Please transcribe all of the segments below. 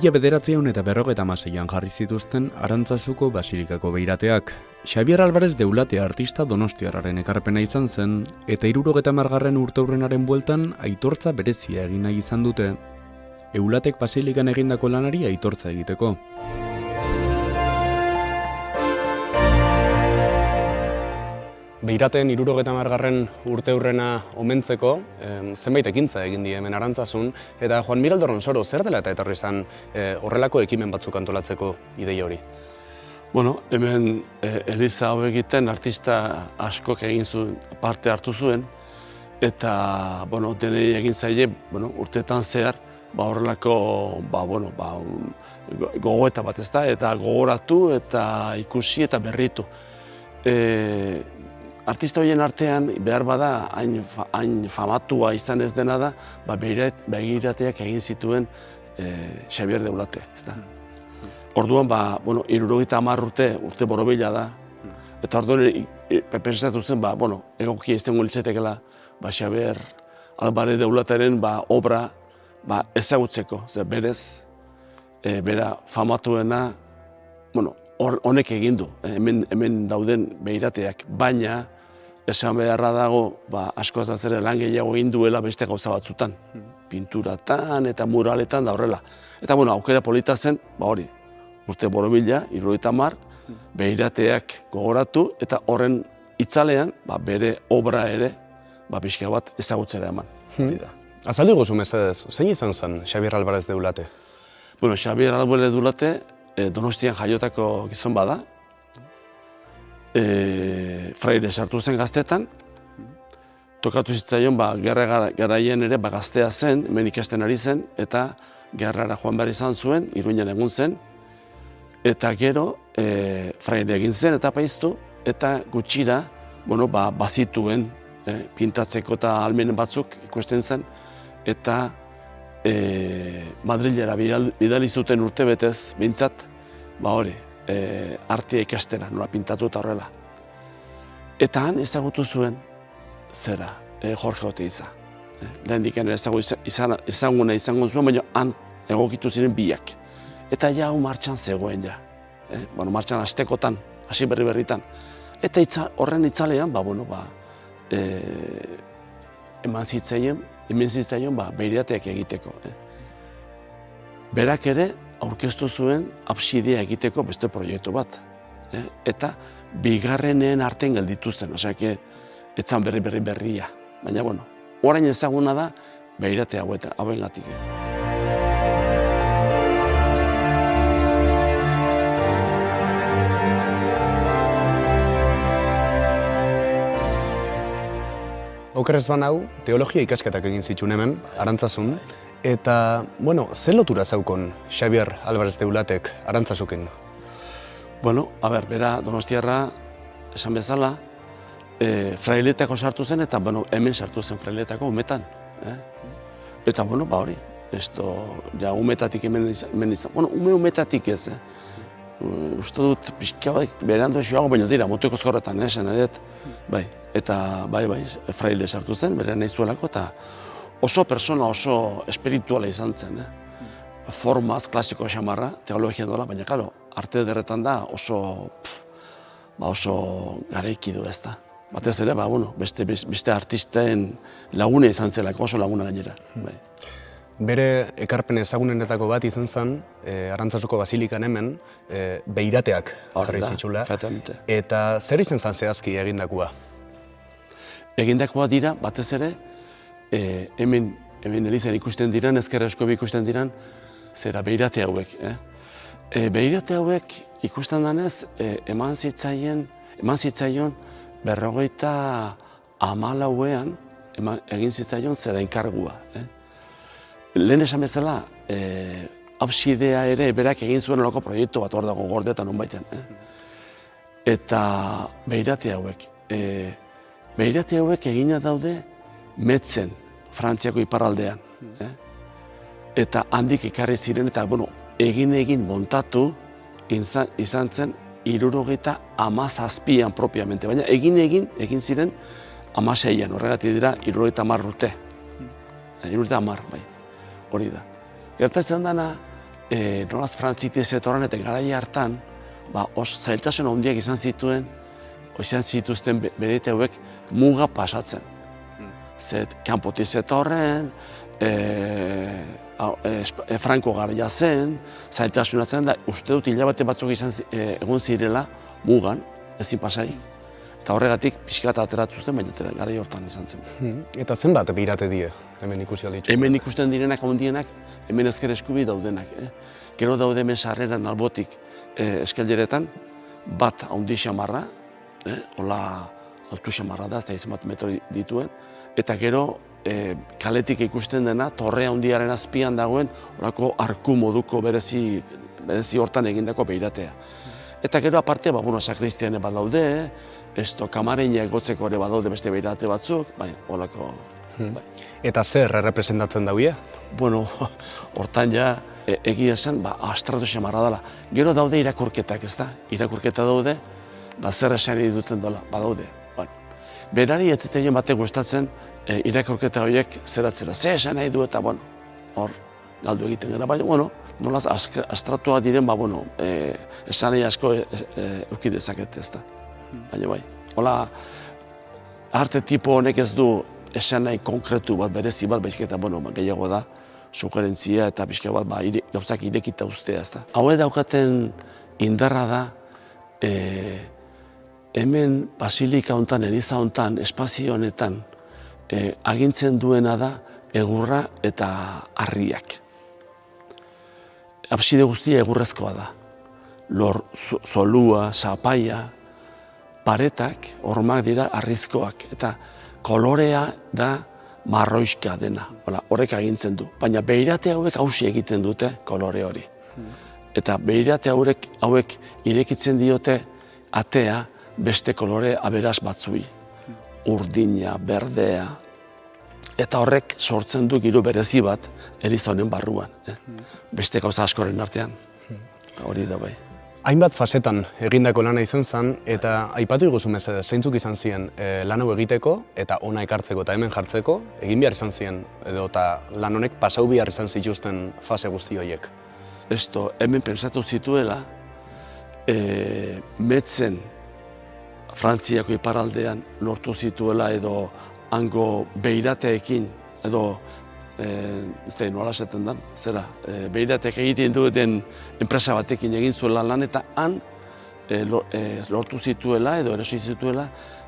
1956an jarri zituzten Arantzazuko basilikako beirateak. Xabier Alvarez de Ulate artista donostiarraren ekarpena izan zen, eta 70. urteurrenaren bueltan aitortza berezia egin nahi izan dute. Eulatek basilikan egindako lanari aitortza egiteko. Beiraten 70. urteurrena omentzeko, zenbait ekintza egin die hemen Arantzazun, eta Juan Miguel Dorronsoro, zer dela eta etorri izan horrelako ekimen batzuk antolatzeko ideia hori? Bueno, hemen eliza hau egiten artista askok parte hartu zuen, eta denei egin zaile urteetan zehar horrelako gogoeta bat ez da, eta gogoratu eta ikusi eta berritu. Artista horien artean, behar bada, hain famatua izan ez dena da, begirateak egin zituen Xabier de Ulate, ez da. Orduan, 70 urte borobila da, eta orduan pensatu zen, egokia izango litzatekeela Xabier Alvarez de Ulatearen obra ezagutzeko, berez, bera famatuena, honek egin du, hemen dauden begirateak, baina esan beharra dago, asko ez da zere lan gehiago egin duela beste gauza batzutan. Pinturatan eta muraletan da horrela. Eta aukera polita zen, urte borobila, 70, begirateak gogoratu, eta horren itzalean, bere obra ere, pixka bat ezagutzera eman. Azaldu gozu mesedez, zein izan zen Xabier Alvarez de Ulate? Xabier Alvarez de Ulate, Donostian jaiotako gizon bada, fraile sartu zen gaztetan, tokatu zitzaion gerra garaien ere gaztea zen, hemen ikasten ari zen, eta gerrara joan behar izan zuen, Iruñan egun zen, eta gero fraile egin zen eta apaiztu, eta gutxira bazituen pintatzeko eta almenen batzuk ikusten zen, eta Madrilera bidali zuten urtebetez, behintzat, artea ikastera, nola pintatu eta horrela. Eta han ezagutu zuen zera, Jorge Oteiza. Lehendik ezaguna izango zuen, baina han egokitu ziren biak. Eta ja hau martxan zegoen ja. Martxan hastekotan, hasi berritan. Eta horren itzalean, eman zitzaion begirateak egiteko. Berak ere aurkeztu zuen absidea egiteko beste proiektu bat. Eta bigarreneen artean gelditu zen, etzan berria. Baina, orain ezaguna da begirate hauengatik. Okerrez banau, teologia ikasketak egin zituen hemen, Arantzazun, eta, ze lotura zaukon Xabier Alvarez de Ulatek Arantzazukin? Bera donostiarra esan bezala, frailetako sartu zen eta hemen sartu zen frailetako umetan. Eta hori, umetatik hemen izan, umetatik ez. Uste dut pixka berandu esioago, baina dira, motuko zkorretan, esan edet. Eta fraile sartu zen, bere nahi zuelako, eta oso persona oso espirituala izan zen. Formaz, klasiko xamarra, teologia dola, baina, klaro, arte derretan da oso garaiki du ez da. Batez ere, beste artisten lagune izan zelako, oso laguna gainera. Bere ekarpen ezagunenetako bat izan zen, Arantzazuko basilikan hemen, begirateak jarri zitula. Eta zer izan zen zehazki egindakoa? Egindakoa dira, batez ere, hemen elizan ikusten diran, ezkerra eskobi ikusten diran, zera begirate hauek. Begirate hauek ikusten danez, eman zitzaion 54ean egin zitzaion zera enkargua. Lehen esan bezala, absidea ere berak egin zuen olako proiektu bat hor dago gordetan honbaiten. Eta begirate hauek egina daude Metzen, Frantziako iparraldean. Eta handik ekarri ziren eta egin montatu izan zen 77an propiamente, baina egin ziren 16an, horregatik dira 70 urte. 70, bai, hori da. Gertatzen dena, nolaz Frantzitik zetorren eta garai hartan, zailtasun handiak izan zituzten bereite hauek muga pasatzen. Kanpotik zetorren, Franko garaia zen, zailtasunatzen da, uste dut hilabete batzuk egon zirela mugan, ezin pasarik. Eta horregatik pixkat ateratzuzten, baina garai hortan izan zen. Eta zenbat beirate die, hemen ikusi alditzu? Hemen ikusten direnak handienak, hemen ezker eskubi daudenak. Gero daude hemen sarreran albotik eskalderetan, bat handi xamarra, hola altu xamarra da, ez da izan bat metro dituen, eta gero kaletik ikusten dena, torre handiaren azpian dagoen, horako arku moduko berezi hortan egindako beiratea. Eta gero aparte, sakristiane bat daude, kamareina egotzeko ere badaude beste beirate batzuk, horako... Eta zer errepresentatzen daude? Bueno, hortan ja egia esan, astratu xamarra dela. Gero daude irakurketak, ez da? Irakurketa daude, zer esan duten dela, badaude. Berari ez ziteien batek gustatzen irakurketa horiek zeratzera. Ze esan nahi du eta, hor, galdu egiten gara, baina, nolaz astratuak diren, esan nahi asko euki dezakete, ez da. Baina bai, hola, arte tipo honek ez du esan nahi konkretu bat, berezi bat, baizketa, gehiago da, sugerentzia eta pixka bat, gauzak irekita ustea, ez da. Hau daukaten indarra da, hemen basilika honetan, eliza honetan, espazio honetan, agintzen duena da egurra eta harriak. Abside guztia egurrezkoa da. Lor, zolua, sapaia, paretak, hormak dira harrizkoak, eta kolorea da marroiska dena, horrek agintzen du. Baina beirate hauek hausi egiten dute kolore hori. Eta beirate hauek irekitzen diote atea beste kolore aberas batzui. Urdina, berdea. Eta horrek sortzen du giro berezi bat eliza honen barruan. Beste gauza askoren artean. Hori da bai. Hainbat fasetan egindako lana izan zen, eta aipatu iguzu mesedez, zeintzuk izan ziren lan hau egiteko eta ona ekartzeko eta hemen jartzeko, egin behar izan ziren, edo eta lan honek pasau behar izan zituzten fase guzti horiek. Hemen pentsatu zituela, Metzen, Frantziako iparaldean lortu zituela edo hango beirateekin, edo nola esaten den, beirateak egiten duten enpresa batekin egin zuela lan, eta han lortu zituela edo erosi zituela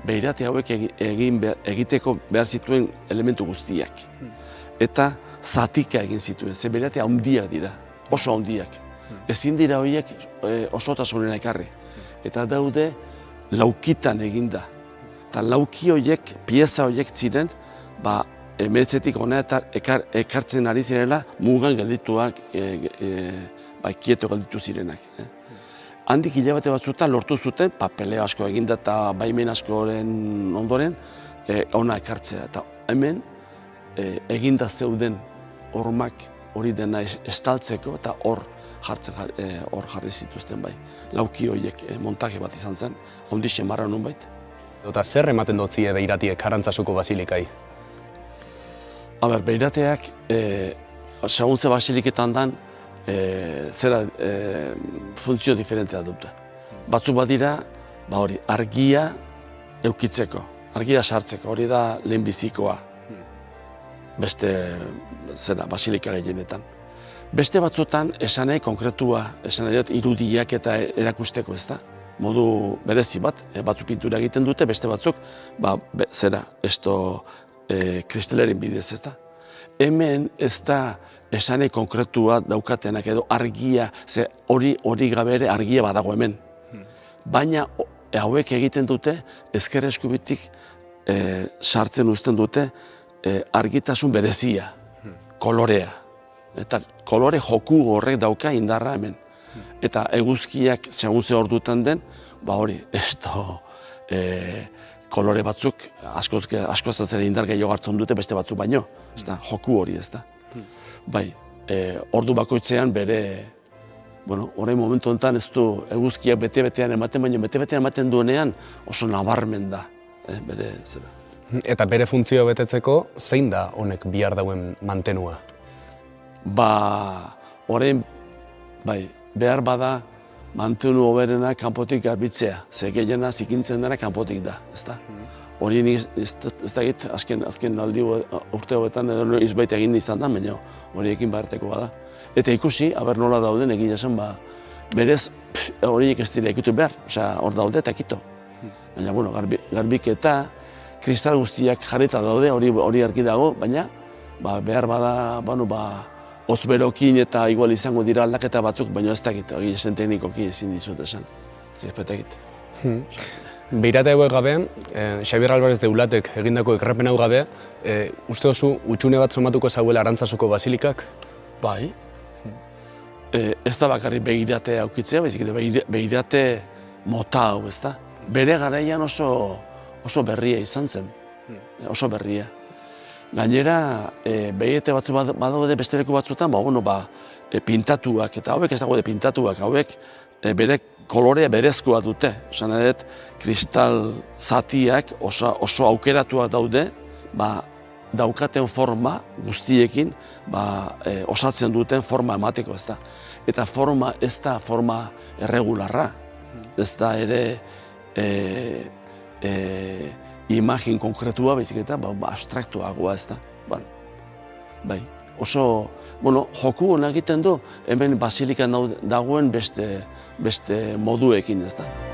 beirate hauek egiteko behar zituen elementu guztiak. Eta zatika egin zituen, ze beirate handiak dira, oso handiak. Ezin dira horiek osotasunen ekarri. Eta daude laukitan eginda. Eta lauki horiek, pieza horiek ziren, Meetzetik hona eta ekartzen ari zirela mugan geldituak, kieto gelditu zirenak. Handik hilabete batzutan lortu zuten, papeleo asko eginda eta baimen askoren ondoren, hona ekartzea. Eta hemen eginda zeuden hormak hori dena estaltzeko eta hor jarri zituzten bai. Lauki horiek montaje bat izan zen, handi xemarra nun bait. Eta zer ematen dotzie beiratiek Arantzasuko basilikai? Beirateak, Saguntze basiliketan dan, funtzio diferentea dute. Batzuk badira, argia eukitzeko, argia sartzeko, hori da lehenbizikoa. Beste, basilika gehienetan. Beste batzutan, esan nahi konkretua, esan nahi irudiak eta erakusteko, ez da? Modu berezi bat, batzuk pintura egiten dute, beste batzuk, kristalerin bidez, ez da? Hemen ez da esanei konkretua daukatenak edo argia, ze hori gabe ere argia badago hemen. Baina hauek egiten dute, ezker eskubitik sartzen uzten dute argitasun berezia, kolorea. Eta kolore joku horrek dauka indarra hemen. Eta eguzkiak segun ze ordutan den, hori, kolore batzuk askoz zera indar gehiago hartzen dute beste batzuk baino. Joku hori ez da. Bai, ordu bakoitzean bere, orain momentu honetan ez du eguzkiak bete-betean ematen, baina bete-betean ematen duenean oso nabarmen da. Bere zera. Eta bere funtzio betetzeko, zein da honek bihar dauen mantenua? Orain Bai, behar bada mantenu hoberena kanpotik garbitzea, ze gehiena zikintzen dena kanpotik da, ezta? Hori nik ez dakit azken aldi urte hauetan edo izbait egin izan da, baina horiekin beharteko bada. Eta ikusi, aber nola dauden egia esan, berez horiek ez dira ikutu behar, osea, hor daude eta kito. Baina, bueno, garbiketa, kristal guztiak jarrita daude, hori argi dago, baina behar bada, hozberokin eta igual izango dira aldaketa batzuk, baina ez dakit, egia esan teknikoki ezin dizut esan. Ez dakit. Beirate hauek gabe, Xabier Alvarez de Ulatek egindako ekarpen hau gabe, uste duzu utxune bat somatuko zauela Arantzazoko basilikak? Bai. Ez da bakarrik begirate aukitzea, baizik eta begirate mota hau, ez da? Bere garaian oso berria izan zen, oso berria. Gainera, begirate batzu badaude beste leku batzuetan, pintatuak, eta hauek ez dago pintatuak, hauek bere kolorea berezkoa dute. Osan edet, kristal zatiak oso aukeratuak daude, daukaten forma guztiekin osatzen duten forma emateko, ez da. Eta forma ez da forma erregularra, ez da ere imagin konkretua, baizik eta abstraktuagoa, ez da. Bai, oso, joku hona egiten du, hemen basilikan dagoen beste moduekin, ez da.